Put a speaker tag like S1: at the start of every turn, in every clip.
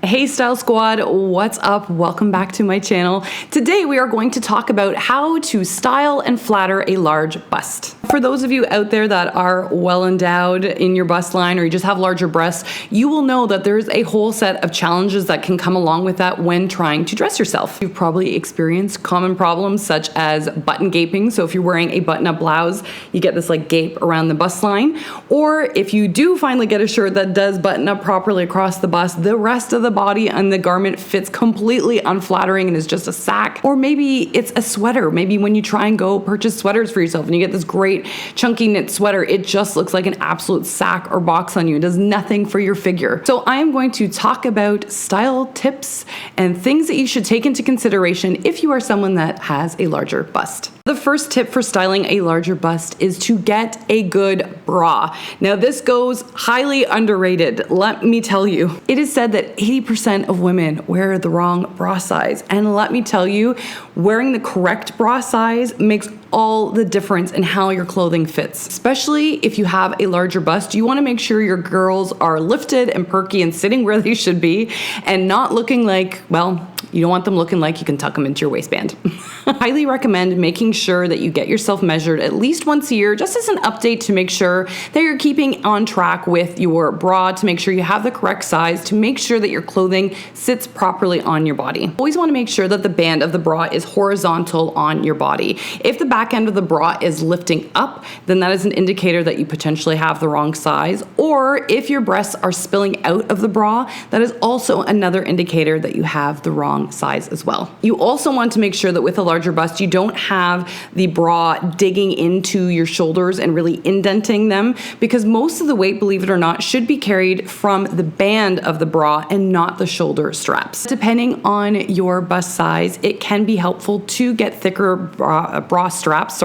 S1: Hey Style Squad, what's up? Welcome back to my channel. Today we are going to talk about how to style and flatter a large bust. For those of you out there that are well endowed in your bust line or you just have larger breasts, you will know that there's a whole set of challenges that can come along with that when trying to dress yourself. You've probably experienced common problems such as button gaping. So if you're wearing a button-up blouse, you get this like gape around the bust line. Or if you do finally get a shirt that does button up properly across the bust, the rest of the body and the garment fits completely unflattering and is just a sack. Or maybe it's a sweater. Maybe when you try and go purchase sweaters for yourself and you get this great chunky knit sweater, it just looks like an absolute sack or box on you. It does nothing for your figure. So I am going to talk about style tips and things that you should take into consideration if you are someone that has a larger bust. The first tip for styling a larger bust is to get a good bra. Now this goes highly underrated, let me tell you. It is said that 80% of women wear the wrong bra size. And let me tell you, wearing the correct bra size makes all the difference in how your clothing fits. Especially if you have a larger bust, you wanna make sure your girls are lifted and perky and sitting where they should be and not looking like, well, you don't want them looking like you can tuck them into your waistband. I highly recommend making sure that you get yourself measured at least once a year, just as an update to make sure that you're keeping on track with your bra, to make sure you have the correct size, to make sure that your clothing sits properly on your body. Always want to make sure that the band of the bra is horizontal on your body. If the back end of the bra is lifting up, then that is an indicator that you potentially have the wrong size. Or if your breasts are spilling out of the bra, that is also another indicator that you have the wrong size as well. You also want to make sure that with a larger bust, you don't have the bra digging into your shoulders and really indenting them, because most of the weight, believe it or not, should be carried from the band of the bra and not the shoulder straps. Depending on your bust size, it can be helpful to get thicker bra straps,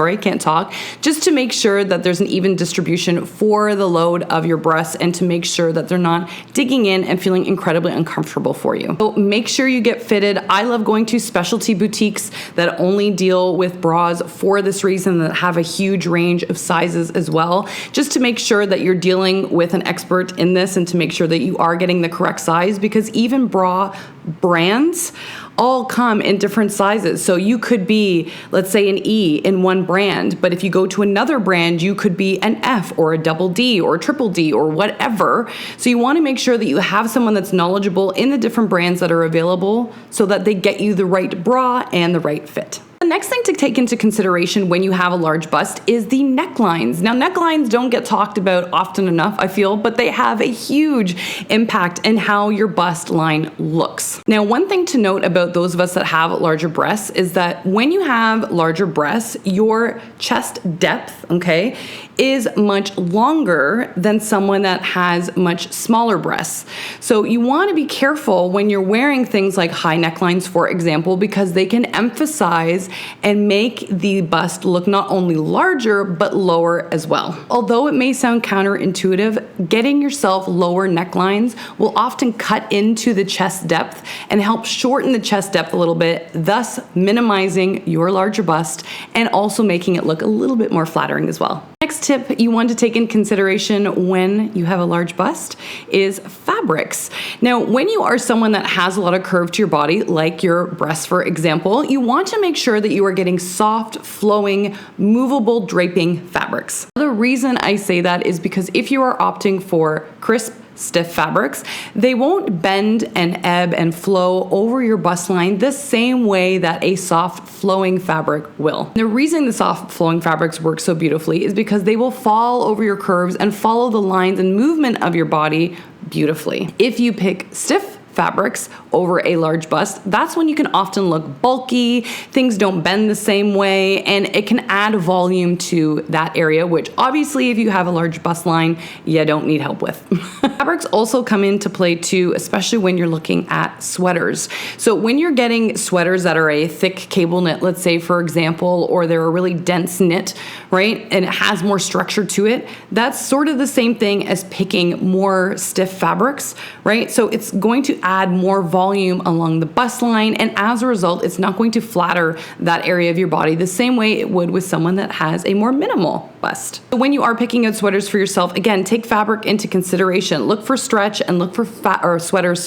S1: just to make sure that there's an even distribution for the load of your breasts and to make sure that they're not digging in and feeling incredibly uncomfortable for you. So make sure you get fitted. I love going to specialty boutiques that only deal with bras for this reason, that have a huge range of sizes as well, just to make sure that you're dealing with an expert in this and to make sure that you are getting the correct size, because even bra brands all come in different sizes. So you could be, let's say, an E in one brand, but if you go to another brand, you could be an F or a double D or a triple D or whatever. So you want to make sure that you have someone that's knowledgeable in the different brands that are available so that they get you the right bra and the right fit. The next thing to take into consideration when you have a large bust is the necklines. Now, necklines don't get talked about often enough, I feel, but they have a huge impact in how your bust line looks. Now, one thing to note about those of us that have larger breasts is that when you have larger breasts, your chest depth, okay, is much longer than someone that has much smaller breasts. So you want to be careful when you're wearing things like high necklines, for example, because they can emphasize and make the bust look not only larger, but lower as well. Although it may sound counterintuitive, getting yourself lower necklines will often cut into the chest depth and help shorten the chest depth a little bit, thus minimizing your larger bust and also making it look a little bit more flattering as well. Next tip you want to take in consideration when you have a large bust is fabrics. Now, when you are someone that has a lot of curve to your body, like your breasts, for example, you want to make sure that you are getting soft, flowing, movable draping fabrics. The reason I say that is because if you are opting for crisp, stiff fabrics, they won't bend and ebb and flow over your bust line the same way that a soft flowing fabric will. The reason the soft flowing fabrics work so beautifully is because they will fall over your curves and follow the lines and movement of your body beautifully. If you pick stiff fabrics over a large bust, that's when you can often look bulky, things don't bend the same way, and it can add volume to that area, which obviously if you have a large bust line, you don't need help with. Fabrics also come into play too, especially when you're looking at sweaters. So when you're getting sweaters that are a thick cable knit, let's say for example, or they're a really dense knit, right, and it has more structure to it, that's sort of the same thing as picking more stiff fabrics, right? So it's going to add more volume along the bust line, and as a result, it's not going to flatter that area of your body the same way it would with someone that has a more minimal bust. So when you are picking out sweaters for yourself, again, take fabric into consideration. Look for stretch and look for sweaters,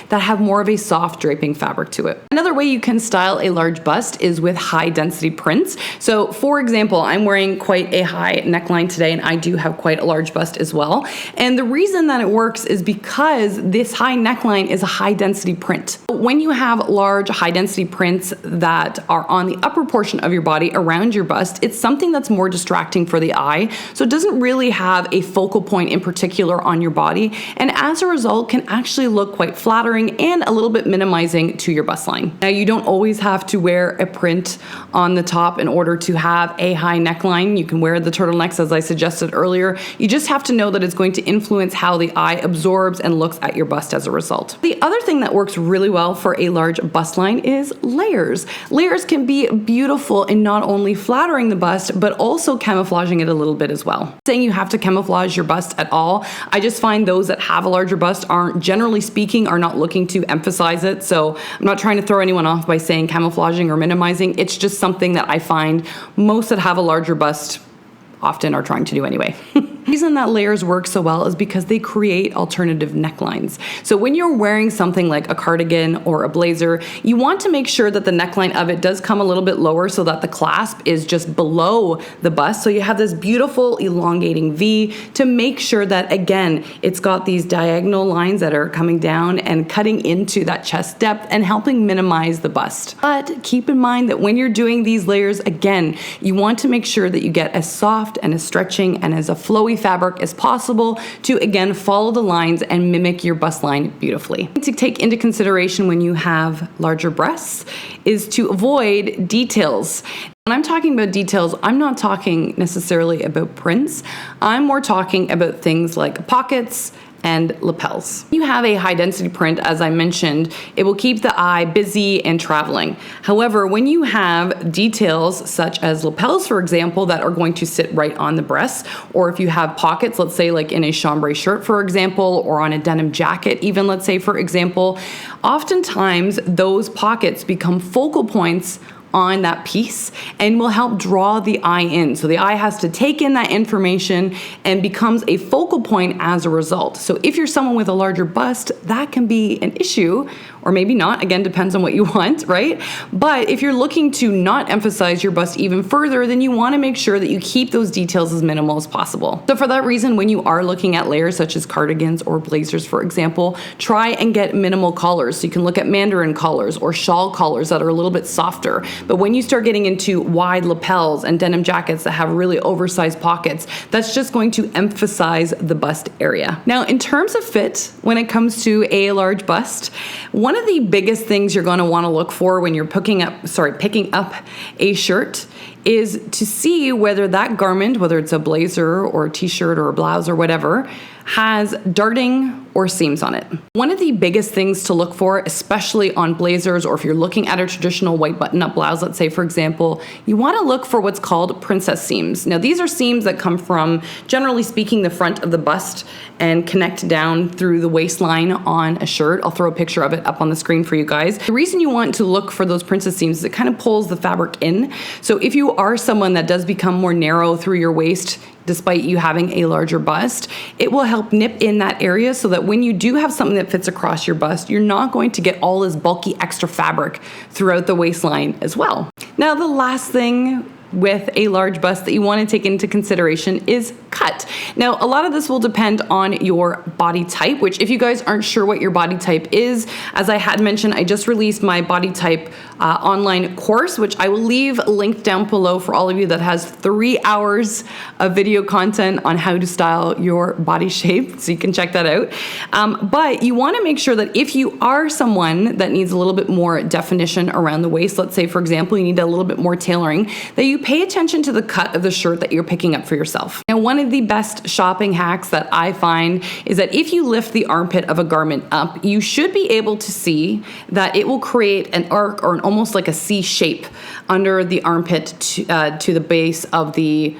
S1: that have more of a soft draping fabric to it. Another way you can style a large bust is with high density prints. So for example, I'm wearing quite a high neckline today, and I do have quite a large bust as well. And the reason that it works is because this high neckline is a high density print. When you have large high density prints that are on the upper portion of your body around your bust, it's something that's more distracting for the eye. So it doesn't really have a focal point in particular on your body, and as a result can actually look quite flattering and a little bit minimizing to your bust line. Now, you don't always have to wear a print on the top in order to have a high neckline. You can wear the turtlenecks as I suggested earlier. You just have to know that it's going to influence how the eye absorbs and looks at your bust as a result. The other thing that works really well for a large bust line is layers. Layers can be beautiful in not only flattering the bust, but also camouflaging it a little bit as well. Saying you have to camouflage your bust at all, I just find those that have a larger bust aren't, generally speaking, are not looking to emphasize it. So I'm not trying to throw anyone off by saying camouflaging or minimizing. It's just something that I find most that have a larger bust often are trying to do anyway. The reason that layers work so well is because they create alternative necklines. So when you're wearing something like a cardigan or a blazer, you want to make sure that the neckline of it does come a little bit lower so that the clasp is just below the bust. So you have this beautiful elongating V to make sure that, again, it's got these diagonal lines that are coming down and cutting into that chest depth and helping minimize the bust. But keep in mind that when you're doing these layers, again, you want to make sure that you get as soft and as stretching and as a flowy fabric as possible to, again, follow the lines and mimic your bust line beautifully. To take into consideration when you have larger breasts is to avoid details. When I'm talking about details, I'm not talking necessarily about prints. I'm more talking about things like pockets and lapels. You have a high density print, as I mentioned, it will keep the eye busy and traveling. However, when you have details such as lapels, for example, that are going to sit right on the breast, or if you have pockets, let's say like in a chambray shirt, for example, or on a denim jacket, even let's say, for example, oftentimes those pockets become focal points on that piece and will help draw the eye in. So the eye has to take in that information and becomes a focal point as a result. So if you're someone with a larger bust, that can be an issue, or maybe not, again, depends on what you want, right? But if you're looking to not emphasize your bust even further, then you wanna make sure that you keep those details as minimal as possible. So for that reason, when you are looking at layers such as cardigans or blazers, for example, try and get minimal collars. So you can look at mandarin collars or shawl collars that are a little bit softer. But when you start getting into wide lapels and denim jackets that have really oversized pockets, that's just going to emphasize the bust area. Now, in terms of fit, when it comes to a large bust, one of the biggest things you're going to want to look for when you're picking up a shirt is to see whether that garment, whether it's a blazer or a t-shirt or a blouse or whatever, has darting or seams on it. One of the biggest things to look for, especially on blazers, or if you're looking at a traditional white button-up blouse, let's say, for example, you want to look for what's called princess seams. Now, these are seams that come from, generally speaking, the front of the bust and connect down through the waistline on a shirt. I'll throw a picture of it up on the screen for you guys. The reason you want to look for those princess seams is it kind of pulls the fabric in. So if you are someone that does become more narrow through your waist, despite you having a larger bust, it will help nip in that area so that when you do have something that fits across your bust, you're not going to get all this bulky extra fabric throughout the waistline as well. Now, the last thing with a large bust that you want to take into consideration is cut. Now, a lot of this will depend on your body type, which if you guys aren't sure what your body type is, as I had mentioned, I just released my body type online course, which I will leave linked down below for all of you, that has 3 hours of video content on how to style your body shape, so you can check that out. But you want to make sure that if you are someone that needs a little bit more definition around the waist, let's say, for example, you need a little bit more tailoring, that you pay attention to the cut of the shirt that you're picking up for yourself. Now, one of the best shopping hacks that I find is that if you lift the armpit of a garment up, you should be able to see that it will create an arc or almost like a C shape under the armpit to the base of the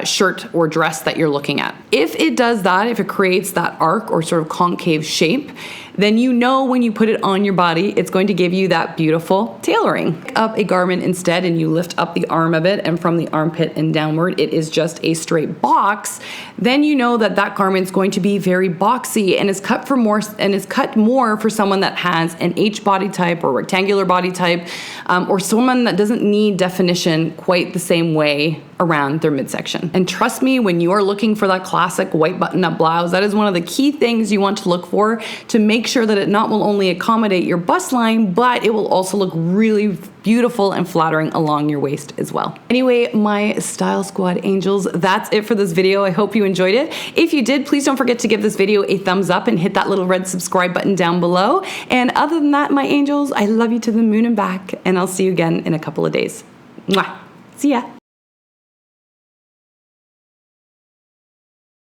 S1: shirt or dress that you're looking at. If it does that, if it creates that arc or sort of concave shape, then you know when you put it on your body, it's going to give you that beautiful tailoring. Pick up a garment instead and you lift up the arm a bit, and from the armpit and downward, it is just a straight box. Then you know that that garment's going to be very boxy and is cut for more, and is cut more for someone that has an H body type or rectangular body type, or someone that doesn't need definition quite the same way around their midsection. And trust me, when you are looking for that classic white button-up blouse, that is one of the key things you want to look for to make sure that it not will only accommodate your bust line, but it will also look really beautiful and flattering along your waist as well. Anyway, my Style Squad angels, that's it for this video. I hope you enjoyed it. If you did, please don't forget to give this video a thumbs up and hit that little red subscribe button down below. And other than that, my angels, I love you to the moon and back, and I'll see you again in a couple of days. Mwah. See ya.